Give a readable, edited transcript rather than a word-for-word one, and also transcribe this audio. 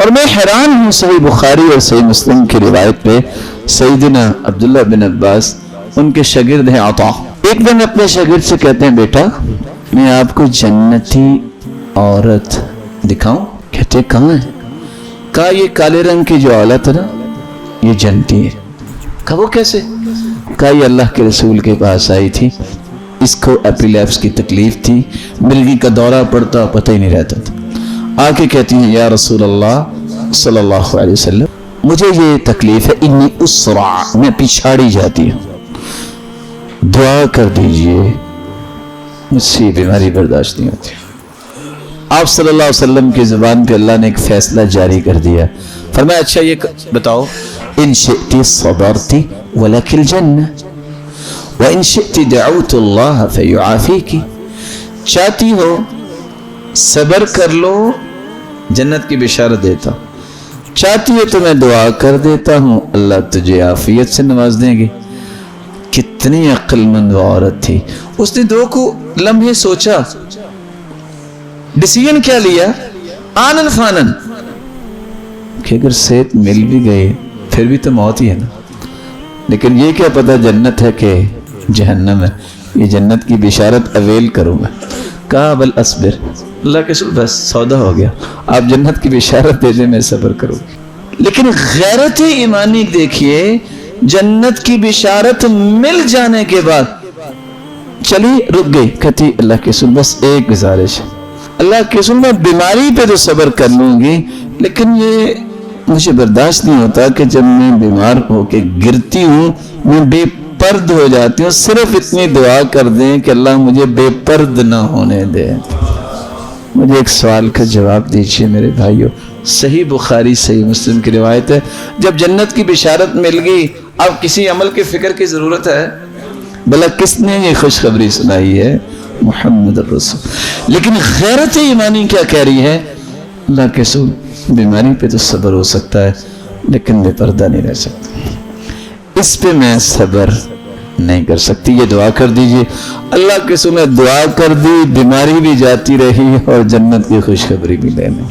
اور میں حیران ہوں صحیح بخاری اور صحیح مسلم کی روایت پہ سیدنا عبداللہ بن عباس ان کے شاگرد ہیں عطا، ایک دن اپنے شاگرد سے کہتے ہیں بیٹا میں آپ کو جنتی عورت دکھاؤں؟ کہتے کہاں ہے؟ کہا یہ کالے رنگ کی جو عورت ہے نا یہ جنتی ہے۔ کہا وہ کیسے؟ کہا یہ اللہ کے رسول کے پاس آئی تھی، اس کو ایپیلیپس کی تکلیف تھی، مرگی کا دورہ پڑتا پتہ ہی نہیں رہتا تھا، آ کے کہتی ہیں یا رسول اللہ صلی اللہ علیہ وسلم مجھے یہ تکلیف ہے، انی اسرع، میں پچھاڑی جاتی ہوں، دعا کر دیجئے مجھ سے بیماری برداشت نہیں ہوتی۔ آپ صلی اللہ علیہ وسلم کی زبان پہ اللہ نے ایک فیصلہ جاری کر دیا، فرمایا اچھا یہ بتاؤ، ان شئتی صبرتی ولک الجنہ وان شئتی دعوت اللہ فیعافیکی، چاہتی ہو صبر کر لو جنت کی بشارت دیتا، چاہتی ہے تو میں دعا کر دیتا ہوں اللہ تجھے عافیت سے نواز دیں گے۔ کتنی عقل مند عورت تھی، اس نے دو کو لمحے سوچا، ڈیسیژن کیا لیا آنن فانن کہ اگر صحت مل بھی گئی پھر بھی تو موت ہی ہے نا، لیکن یہ کیا پتا جنت ہے کہ جہنم ہے، یہ جنت کی بشارت اویل کروں گا۔ کہا بل اصبر، اللہ کے رسول بس سودا ہو گیا، آپ جنت کی بشارت دے دیں میں صبر کروں گی۔ لیکن غیرت ایمانی دیکھیے، جنت کی بشارت مل جانے کے بعد چلی رک گئی، کہتی اللہ کے رسول بس ایک گزارش ہے، اللہ کے رسول میں بیماری پہ تو صبر کر لوں گی لیکن یہ مجھے برداشت نہیں ہوتا کہ جب میں بیمار ہو کے گرتی ہوں میں بے پرد ہو جاتی ہوں، صرف اتنی دعا کر دیں کہ اللہ مجھے بے پرد نہ ہونے دے۔ مجھے ایک سوال کا جواب دیجئے میرے بھائیو، صحیح بخاری صحیح مسلم کی روایت ہے، جب جنت کی بشارت مل گئی اب کسی عمل کی فکر کی ضرورت ہے؟ بھلا کس نے یہ خوشخبری سنائی ہے؟ محمد الرسول۔ لیکن غیرت ایمانی کیا کہہ رہی ہے؟ اللہ کے رسول بیماری پہ تو صبر ہو سکتا ہے لیکن بے پردہ نہیں رہ سکتا، اس پہ میں صبر نہیں کر سکتی، یہ دعا کر دیجئے۔ اللہ کے رسول نے دعا کر دی، بیماری بھی جاتی رہی اور جنت کی خوشخبری بھی لینے